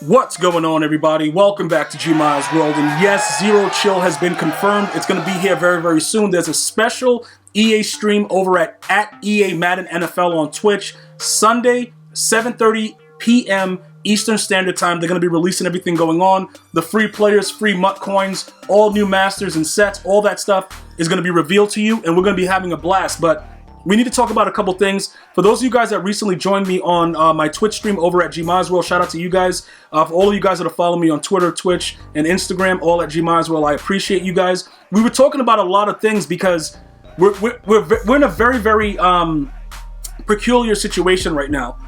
What's going on, everybody? Welcome back to GmiasWorld. And yes, Zero Chill has been confirmed. It's going to be here very, very soon. There's a special EA stream over at EA Madden NFL on Twitch, Sunday, 7:30 p.m. Eastern Standard Time. They're going to be releasing everything going on. The free players, free Mutcoins, all new masters and sets, all that stuff is going to be revealed to you, and we're going to be having a blast. But we need to talk about a couple things. For those of you guys that recently joined me on my Twitch stream over at GmiasWorld, shout out to you guys. For all of you guys that are following me on Twitter, Twitch, and Instagram, all at GmiasWorld, I appreciate you guys. We were talking about a lot of things because we're in a very, very peculiar situation right now.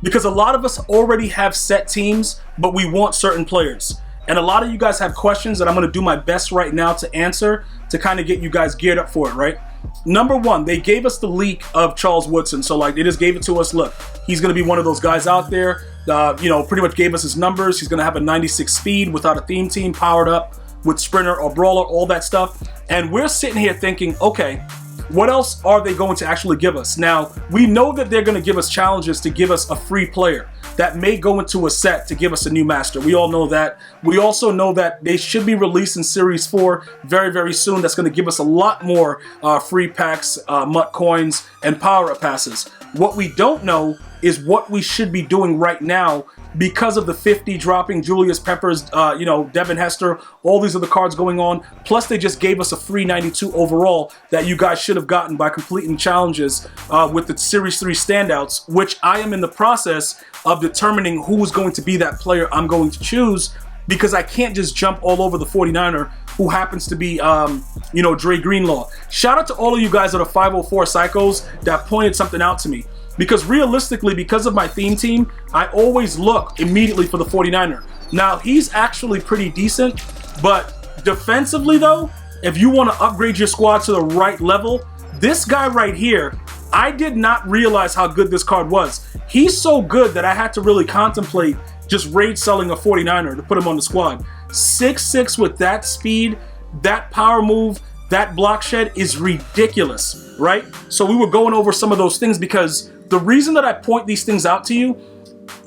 Because a lot of us already have set teams, but we want certain players. And a lot of you guys have questions that I'm going to do my best right now to answer to kind of get you guys geared up for it, right? Number one, they gave us the leak of Charles Woodson. So like they just gave it to us. Look, he's going to be one of those guys out there. Pretty much gave us his numbers. He's going to have a 96 speed without a theme team, powered up with sprinter or brawler, all that stuff. And we're sitting here thinking, okay, what else are they going to actually give us? Now, we know that they're going to give us challenges to give us a free player that may go into a set to give us a new master. We all know that. We also know that they should be releasing Series 4 very, very soon. That's going to give us a lot more free packs, Mutcoins, and power-up passes. What we don't know is what we should be doing right now because of the 50 dropping, Julius Peppers, Devin Hester, all these other cards going on. Plus, they just gave us a free 92 overall that you guys should have gotten by completing challenges with the Series 3 standouts, which I am in the process of determining who's going to be that player I'm going to choose, because I can't just jump all over the 49er who happens to be, Dre Greenlaw. Shout out to all of you guys that are 504 Psychos that pointed something out to me. Because realistically, because of my theme team, I always look immediately for the 49er. Now, he's actually pretty decent, but defensively though, if you want to upgrade your squad to the right level, this guy right here, I did not realize how good this card was. He's so good that I had to really contemplate just raid selling a 49er to put him on the squad. 6'6" with that speed, that power move, that block shed is ridiculous, right? So we were going over some of those things because the reason that I point these things out to you,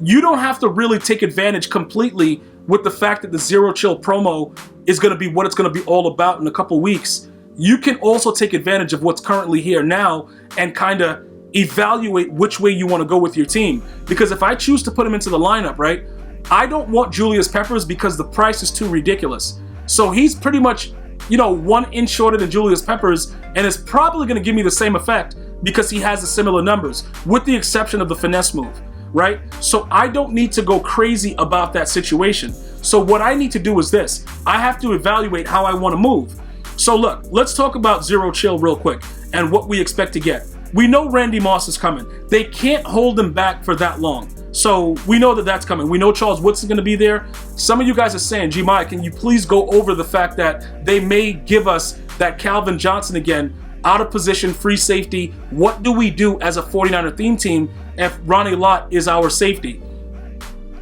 you don't have to really take advantage completely with the fact that the Zero Chill promo is going to be what it's going to be all about in a couple weeks. You can also take advantage of what's currently here now and kind of evaluate which way you want to go with your team. Because if I choose to put him into the lineup, right, I don't want Julius Peppers because the price is too ridiculous. So he's pretty much, 1 inch shorter than Julius Peppers, and it's probably going to give me the same effect because he has the similar numbers, with the exception of the finesse move, right? So I don't need to go crazy about that situation. So what I need to do is this. I have to evaluate how I want to move. So look, let's talk about Zero Chill real quick and what we expect to get. We know Randy Moss is coming. They can't hold him back for that long. So we know that that's coming. We know Charles Woodson's going to be there. Some of you guys are saying, G-Mike, can you please go over the fact that they may give us that Calvin Johnson again, out of position, free safety? What do we do as a 49er theme team if Ronnie Lott is our safety?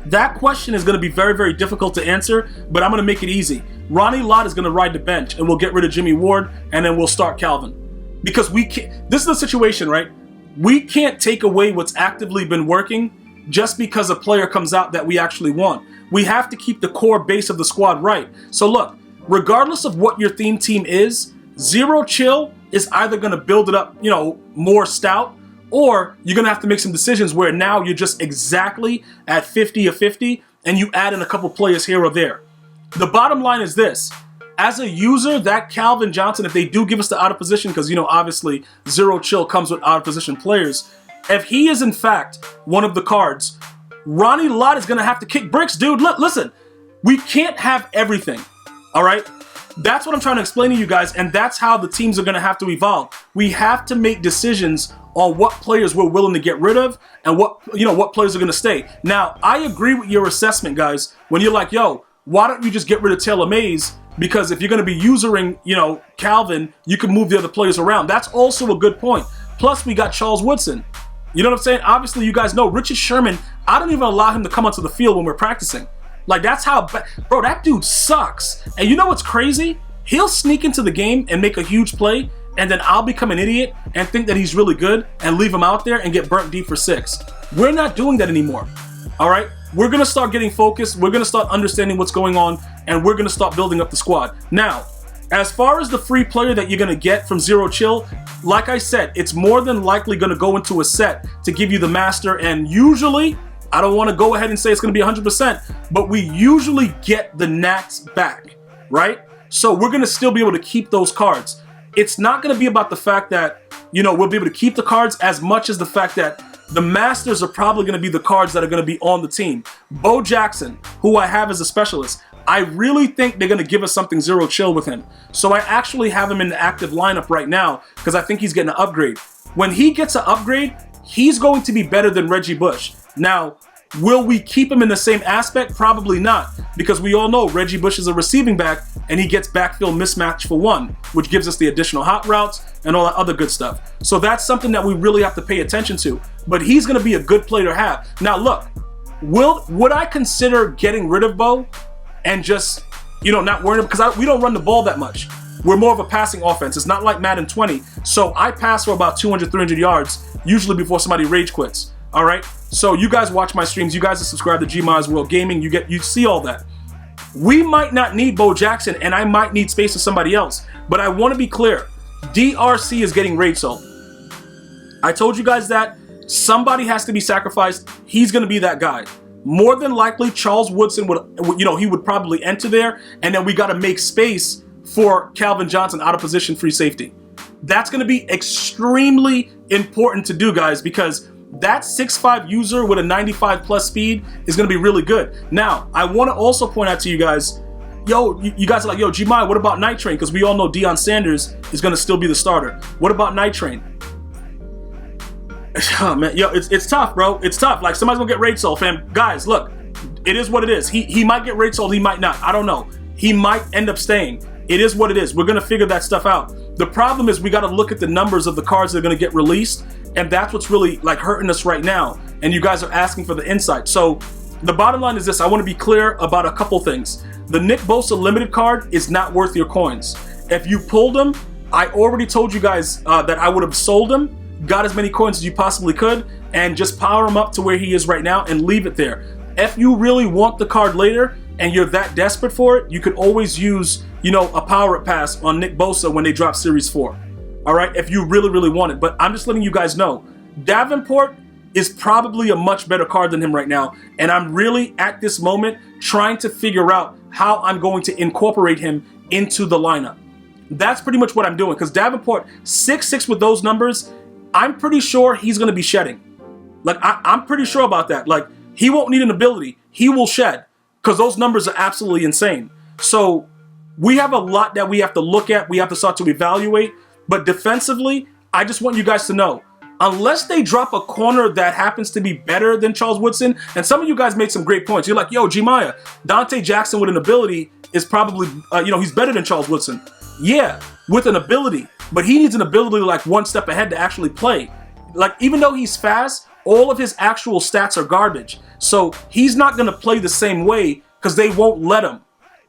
That question is going to be very, very difficult to answer, but I'm going to make it easy. Ronnie Lott is going to ride the bench, and we'll get rid of Jimmy Ward, and then we'll start Calvin. Because we can't, this is the situation, right? We can't take away what's actively been working just because a player comes out that we actually want. We have to keep the core base of the squad right. So look, regardless of what your theme team is, Zero Chill is either going to build it up, more stout, or you're going to have to make some decisions where now you're just exactly at 50 or 50 and you add in a couple players here or there. The bottom line is this. As a user, that Calvin Johnson, if they do give us the out of position, because, obviously Zero Chill comes with out of position players, if he is in fact one of the cards, Ronnie Lott is going to have to kick bricks, dude. Listen, we can't have everything, all right? That's what I'm trying to explain to you guys, and that's how the teams are going to have to evolve. We have to make decisions on what players we're willing to get rid of and what players are going to stay. Now, I agree with your assessment, guys, when you're like, yo, why don't you just get rid of Taylor Mays? Because if you're going to be using, Calvin, you can move the other players around. That's also a good point. Plus, we got Charles Woodson. You know what I'm saying? Obviously, you guys know Richard Sherman, I don't even allow him to come onto the field when we're practicing. Like, that's how bad. Bro, that dude sucks. And you know what's crazy? He'll sneak into the game and make a huge play, and then I'll become an idiot and think that he's really good and leave him out there and get burnt deep for 6. We're not doing that anymore. All right? we're going to start getting focused. We're going to start understanding what's going on, and we're going to start building up the squad. Now, as far as the free player that you're going to get from Zero Chill, like I said, it's more than likely going to go into a set to give you the master, and usually, I don't want to go ahead and say it's going to be 100%, but we usually get the Nats back, right? So we're going to still be able to keep those cards. It's not going to be about the fact that, you know, we'll be able to keep the cards as much as the fact that the Masters are probably going to be the cards that are going to be on the team. Bo Jackson, who I have as a specialist, I really think they're going to give us something Zero Chill with him. So I actually have him in the active lineup right now because I think he's getting an upgrade. When he gets an upgrade, he's going to be better than Reggie Bush. Now, will we keep him in the same aspect? Probably not, because we all know Reggie Bush is a receiving back and he gets backfield mismatch for 1, which gives us the additional hot routes and all that other good stuff. So that's something that we really have to pay attention to. But he's going to be a good player to have. Now look, would I consider getting rid of Bo and just, you know, not worrying, because we don't run the ball that much. We're more of a passing offense. It's not like Madden 20. So I pass for about 200, 300 yards, usually before somebody rage quits. All right? So you guys watch my streams. You guys are subscribed to GmiasWorld Gaming. You see all that. We might not need Bo Jackson, and I might need space for somebody else. But I want to be clear. DRC is getting raid sold. I told you guys that. Somebody has to be sacrificed. He's going to be that guy. More than likely, Charles Woodson would probably enter there, and then we got to make space for Calvin Johnson out of position free safety. That's going to be extremely important to do, guys, because that 6'5" user with a 95 plus speed is going to be really good. Now, I want to also point out to you guys, you guys are like, Gmi, what about Night Train? Because we all know Deion Sanders is going to still be the starter. What about Night Train? Oh, man, it's tough, bro. It's tough. Like, somebody's going to get raid sold, fam. Guys, look, it is what it is. He might get raid sold, he might not. I don't know. He might end up staying. It is what it is. We're going to figure that stuff out. The problem is we got to look at the numbers of the cards that are going to get released, and that's what's really like hurting us right now. And you guys are asking for the insight. So the bottom line is this. I want to be clear about a couple things. The Nick Bosa limited card is not worth your coins. If you pulled him, I already told you guys that I would have sold him, got as many coins as you possibly could, and just power him up to where he is right now and leave it there. If you really want the card later and you're that desperate for it, you could always use, a power-up pass on Nick Bosa when they drop Series 4. All right, if you really, really want it. But I'm just letting you guys know, Davenport is probably a much better card than him right now. And I'm really, at this moment, trying to figure out how I'm going to incorporate him into the lineup. That's pretty much what I'm doing. Because Davenport, 6'6" with those numbers, I'm pretty sure he's going to be shedding. Like, I'm pretty sure about that. Like, he won't need an ability. He will shed. Because those numbers are absolutely insane. So we have a lot that we have to look at. We have to start to evaluate. But defensively, I just want you guys to know, unless they drop a corner that happens to be better than Charles Woodson, and some of you guys made some great points. You're like, Gmia, Dante Jackson with an ability is probably, he's better than Charles Woodson. Yeah, with an ability. But he needs an ability like one step ahead to actually play. Like, even though he's fast, all of his actual stats are garbage. So he's not going to play the same way because they won't let him.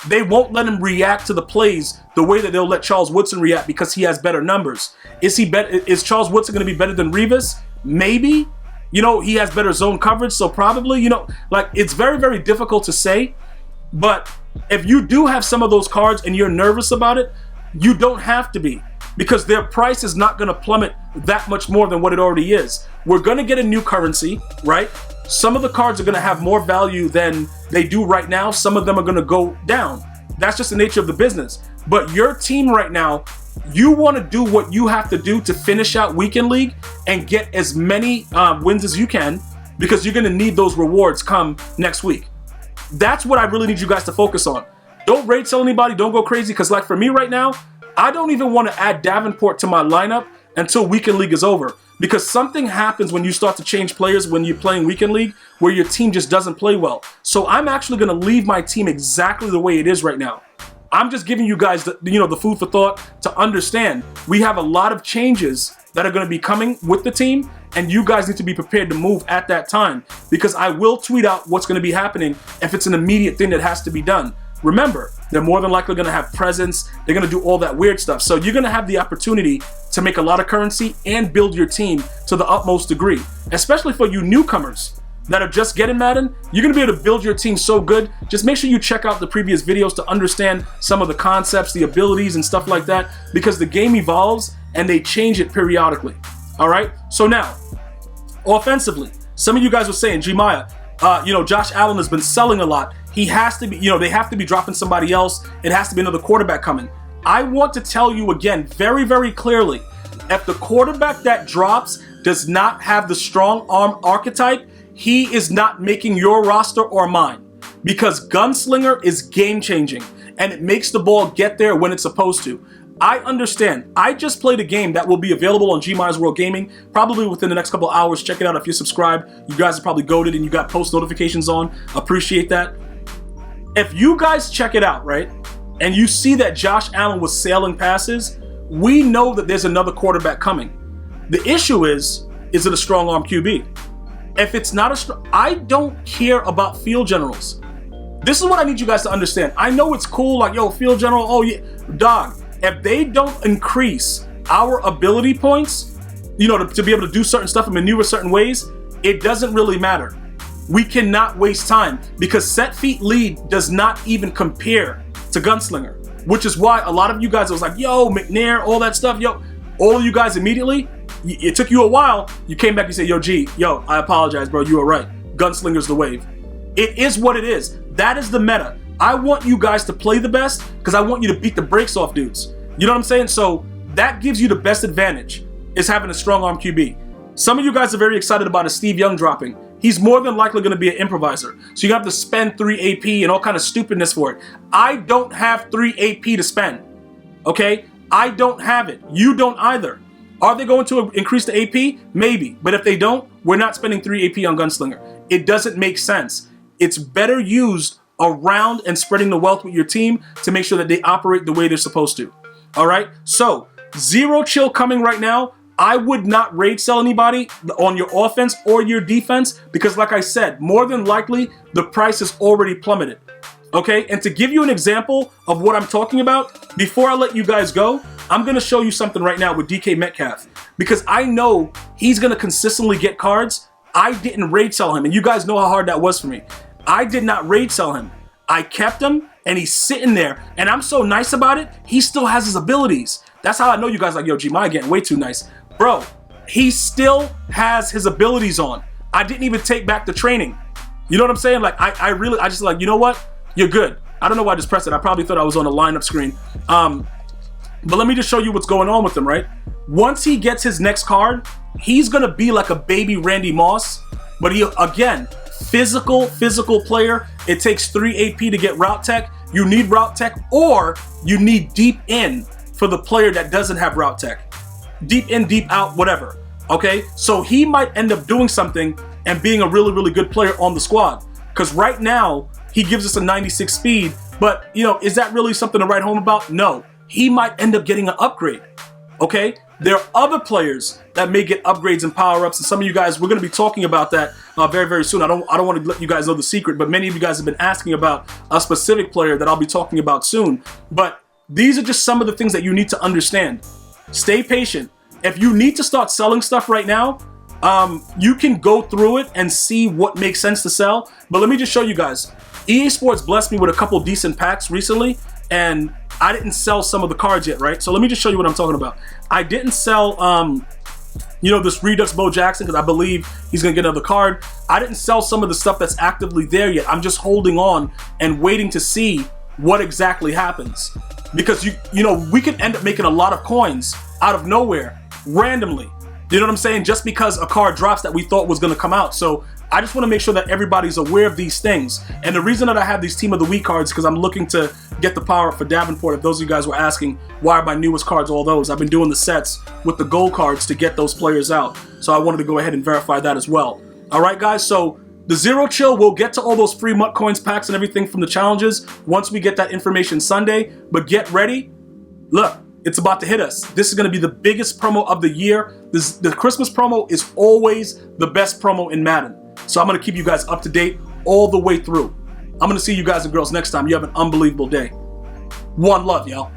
They won't let him react to the plays the way that they'll let Charles Woodson react because he has better numbers. Is Charles Woodson going to be better than Revis? Maybe. He has better zone coverage, so probably, it's very, very difficult to say. But if you do have some of those cards and you're nervous about it, you don't have to be, because their price is not going to plummet that much more than what it already is. We're going to get a new currency, right? Some of the cards are going to have more value than they do right now. Some of them are going to go down. That's just the nature of the business. But your team right now, you want to do what you have to do to finish out Weekend League and get as many wins as you can, because you're going to need those rewards come next week. That's what I really need you guys to focus on. Don't raid sell anybody. Don't go crazy, because like for me right now, I don't even want to add Davenport to my lineup until Weekend League is over. Because something happens when you start to change players when you're playing Weekend League, where your team just doesn't play well. So I'm actually going to leave my team exactly the way it is right now. I'm just giving you guys the food for thought to understand we have a lot of changes that are going to be coming with the team, and you guys need to be prepared to move at that time, because I will tweet out what's going to be happening if it's an immediate thing that has to be done. Remember, they're more than likely going to have presence. They're going to do all that weird stuff. So you're going to have the opportunity to make a lot of currency and build your team to the utmost degree, especially for you newcomers. that are just getting Madden, you're going to be able to build your team so good. Just make sure you check out the previous videos to understand some of the concepts, the abilities, and stuff like that, because the game evolves and they change it periodically. All right? So now, offensively, some of you guys were saying, Gmia, Josh Allen has been selling a lot. He has to be, they have to be dropping somebody else. It has to be another quarterback coming. I want to tell you again very, very clearly, if the quarterback that drops does not have the strong arm archetype, he is not making your roster or mine, because Gunslinger is game changing and it makes the ball get there when it's supposed to. I understand. I just played a game that will be available on GmiasWorld Gaming probably within the next couple of hours. Check it out if you're subscribed. You guys are probably goated and you got post notifications on. Appreciate that. If you guys check it out, right, and you see that Josh Allen was sailing passes, we know that there's another quarterback coming. The issue is it a strong arm QB? If it's not I don't care about field generals. This is what I need you guys to understand. I know it's cool, like, yo, field general, oh yeah, dog. If they don't increase our ability points, to be able to do certain stuff and maneuver certain ways, it doesn't really matter. We cannot waste time, because set feet lead does not even compare to Gunslinger, which is why a lot of you guys was like, yo, McNair, all that stuff, yo, all of you guys immediately, it took you a while, you came back and said, yo, G, yo, I apologize, bro, you were right. Gunslinger's the wave. It is what it is. That is the meta. I want you guys to play the best because I want you to beat the brakes off dudes. You know what I'm saying? So that gives you the best advantage, is having a strong arm QB. Some of you guys are very excited about a Steve Young dropping. He's more than likely going to be an improviser. So you have to spend 3 AP and all kind of stupidness for it. I don't have 3 AP to spend. Okay? I don't have it. You don't either. Are they going to increase the AP? Maybe. But if they don't, we're not spending 3 AP on Gunslinger. It doesn't make sense. It's better used around and spreading the wealth with your team to make sure that they operate the way they're supposed to. All right? So, zero chill coming right now. I would not raid sell anybody on your offense or your defense because, like I said, more than likely, the price is already plummeted. Okay? And to give you an example of what I'm talking about, before I let you guys go, I'm going to show you something right now with DK Metcalf, because I know he's going to consistently get cards. I didn't raid sell him, and you guys know how hard that was for me. I did not raid sell him. I kept him, and he's sitting there, and I'm so nice about it, he still has his abilities. That's how I know you guys like, yo, Gmi getting way too nice. Bro, he still has his abilities on. I didn't even take back the training. You know what I'm saying? Like, I just like, you know what? You're good. I don't know why I just pressed it. I probably thought I was on a lineup screen. But let me just show you what's going on with him, right? Once he gets his next card, he's going to be like a baby Randy Moss. But he, again, physical player. It takes 3 AP to get route tech. You need route tech, or you need deep in for the player that doesn't have route tech. Deep in, deep out, whatever. Okay? So he might end up doing something and being a really, really good player on the squad. Because right now, he gives us a 96 speed. But, is that really something to write home about? No. He might end up getting an upgrade. Okay? There are other players that may get upgrades and power-ups, and some of you guys, we're going to be talking about that very, very soon. I don't want to let you guys know the secret, but many of you guys have been asking about a specific player that I'll be talking about soon. But these are just some of the things that you need to understand. Stay patient. If you need to start selling stuff right now, you can go through it and see what makes sense to sell. But let me just show you guys. EA Sports blessed me with a couple decent packs recently, and I didn't sell some of the cards yet, right? So let me just show you what I'm talking about. I didn't sell, this Redux Bo Jackson because I believe he's going to get another card. I didn't sell some of the stuff that's actively there yet. I'm just holding on and waiting to see what exactly happens. Because, we could end up making a lot of coins out of nowhere, randomly. You know what I'm saying? Just because a card drops that we thought was going to come out. So I just want to make sure that everybody's aware of these things. And the reason that I have these Team of the Week cards is because I'm looking to get the power up for Davenport. If those of you guys were asking, why are my newest cards all those? I've been doing the sets with the gold cards to get those players out. So I wanted to go ahead and verify that as well. All right, guys. So the Zero Chill, we'll get to all those free Mutcoins packs and everything from the challenges once we get that information Sunday. But get ready. Look, it's about to hit us. This is going to be the biggest promo of the year. The Christmas promo is always the best promo in Madden. So I'm going to keep you guys up to date all the way through. I'm going to see you guys and girls next time. You have an unbelievable day. One love, y'all.